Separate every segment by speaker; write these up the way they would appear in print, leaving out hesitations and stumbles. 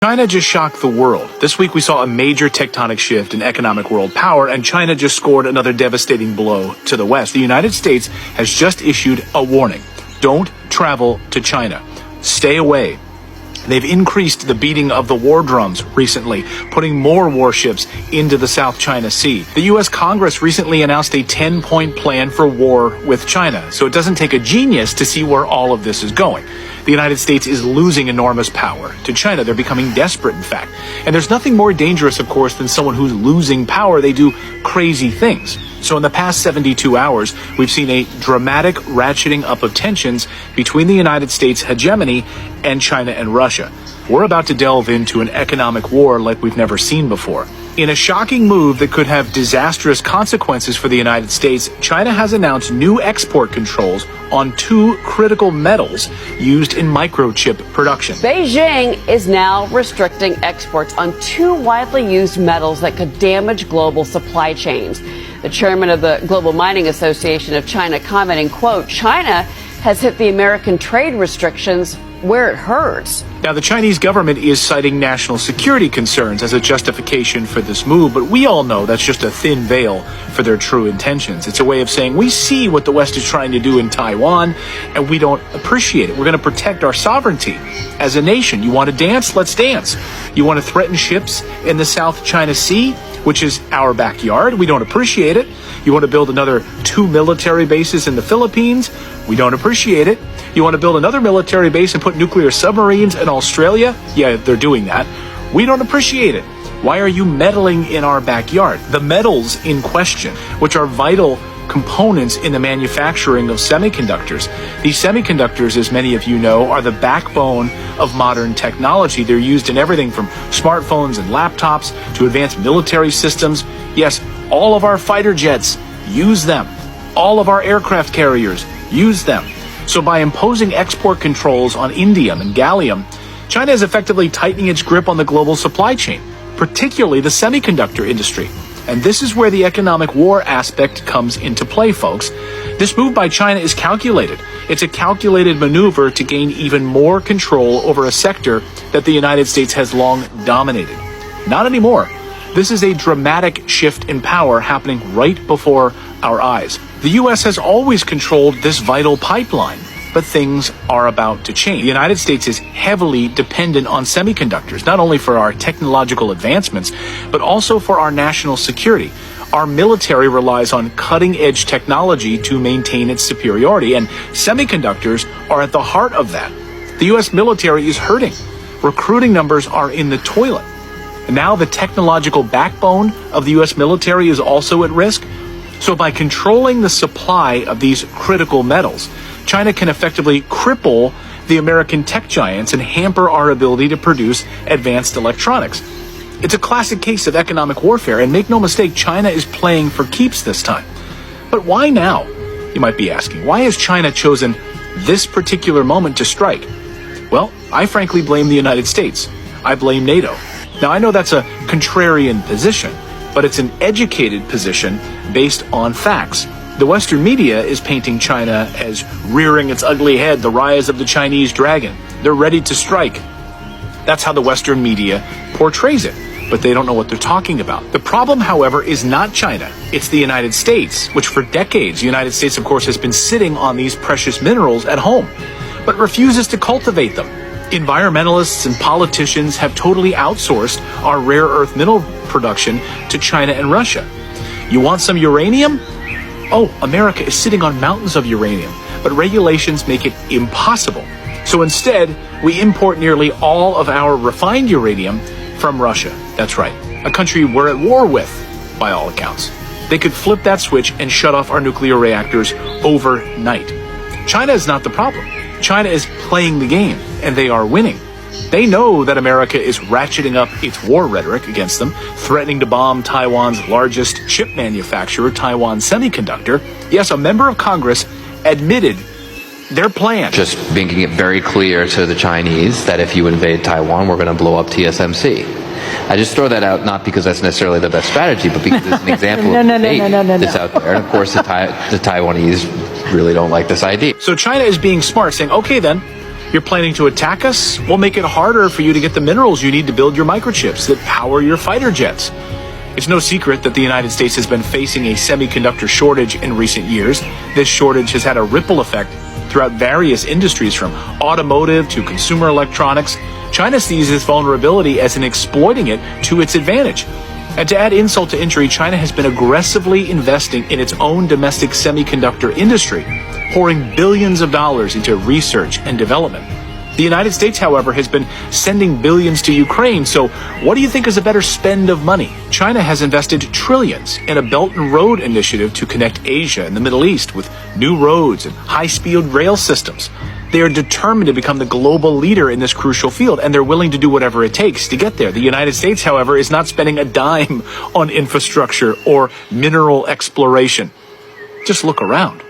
Speaker 1: China just shocked the world. This week we saw a major tectonic shift in economic world power, and China just scored another devastating blow to the West. The United States has just issued a warning. Don't travel to China. Stay away. They've increased the beating of the war drums recently, putting more warships into the South China Sea. The U.S. Congress recently announced a 10-point plan for war with China, so it doesn't take a genius to see where all of this is going. The United States is losing enormous power to China. They're becoming desperate, in fact. And there's nothing more dangerous, of course, than someone who's losing power. They do crazy things. So in the past 72 hours, we've seen a dramatic ratcheting up of tensions between the United States hegemony and China and Russia. We're about to delve into an economic war like we've never seen before. In a shocking move that could have disastrous consequences for the United States, China has announced new export controls on 2 critical metals used in microchip production.
Speaker 2: Beijing is now restricting exports on 2 widely used metals that could damage global supply chains. The chairman of the Global Mining Association of China commenting, quote, China has hit the American trade restrictions where it hurts.
Speaker 1: Now, the Chinese government is citing national security concerns as a justification for this move, but we all know that's just a thin veil for their true intentions. It's a way of saying we see what the West is trying to do in Taiwan, and we don't appreciate it. We're going to protect our sovereignty as a nation. You want to dance? Let's dance. You want to threaten ships in the South China Sea, which is our backyard? We don't appreciate it. You want to build another 2 military bases in the Philippines? We don't appreciate it. You want to build another military base and put nuclear submarines in Australia? Yeah, they're doing that. We don't appreciate it. Why are you meddling in our backyard? The metals in question, which are vital components in the manufacturing of semiconductors. These semiconductors, as many of you know, are the backbone of modern technology. They're used in everything from smartphones and laptops to advanced military systems. Yes, all of our fighter jets use them. All of our aircraft carriers use them. So by imposing export controls on indium and gallium, China is effectively tightening its grip on the global supply chain, particularly the semiconductor industry. And this is where the economic war aspect comes into play, folks. This move by China is calculated. It's a calculated maneuver to gain even more control over a sector that the United States has long dominated. Not anymore. This is a dramatic shift in power happening right before our eyes. The U.S. has always controlled this vital pipeline, but things are about to change. The United States is heavily dependent on semiconductors, not only for our technological advancements, but also for our national security. Our military relies on cutting-edge technology to maintain its superiority, and semiconductors are at the heart of that. The U.S. military is hurting. Recruiting numbers are in the toilet. And now the technological backbone of the U.S. military is also at risk. So by controlling the supply of these critical metals, China can effectively cripple the American tech giants and hamper our ability to produce advanced electronics. It's a classic case of economic warfare, and make no mistake, China is playing for keeps this time. But why now? You might be asking. Why has China chosen this particular moment to strike? Well, I frankly blame the United States. I blame NATO. Now, I know that's a contrarian position, but it's an educated position based on facts. The Western media is painting China as rearing its ugly head, the rise of the Chinese dragon. They're ready to strike. That's how the Western media portrays it, but they don't know what they're talking about. The problem, however, is not China. It's the United States, which for decades, the United States, of course, has been sitting on these precious minerals at home, but refuses to cultivate them. Environmentalists and politicians have totally outsourced our rare earth mineral production to China and Russia. You want some uranium? Oh, America is sitting on mountains of uranium, but regulations make it impossible. So instead, we import nearly all of our refined uranium from Russia. That's right, a country we're at war with, by all accounts. They could flip that switch and shut off our nuclear reactors overnight. China is not the problem. China is playing the game, and they are winning. They know that America is ratcheting up its war rhetoric against them, threatening to bomb Taiwan's largest chip manufacturer, Taiwan Semiconductor. Yes, a member of Congress admitted their plan.
Speaker 3: Just making it very clear to the Chinese that if you invade Taiwan, we're going to blow up TSMC. I just throw that out not because that's necessarily the best strategy, but because it's an example of debate that's out there. And of course, the Taiwanese really don't like this idea.
Speaker 1: So China is being smart, saying, okay then, You're planning to attack us? We'll make it harder for you to get the minerals you need to build your microchips that power your fighter jets. It's no secret that the United States has been facing a semiconductor shortage in recent years. This shortage has had a ripple effect throughout various industries, from automotive to consumer electronics. China sees this vulnerability as exploiting it to its advantage. And to add insult to injury, China has been aggressively investing in its own domestic semiconductor industry, pouring billions of dollars into research and development. The United States, however, has been sending billions to Ukraine, so what do you think is a better spend of money? China has invested trillions in a Belt and Road initiative to connect Asia and the Middle East with new roads and high-speed rail systems. They are determined to become the global leader in this crucial field, and they're willing to do whatever it takes to get there. The United States, however, is not spending a dime on infrastructure or mineral exploration. Just look around.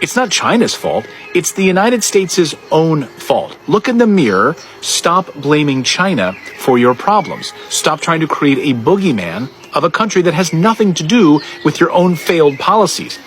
Speaker 1: It's not China's fault. It's the United States' own fault. Look in the mirror. Stop blaming China for your problems. Stop trying to create a boogeyman of a country that has nothing to do with your own failed policies.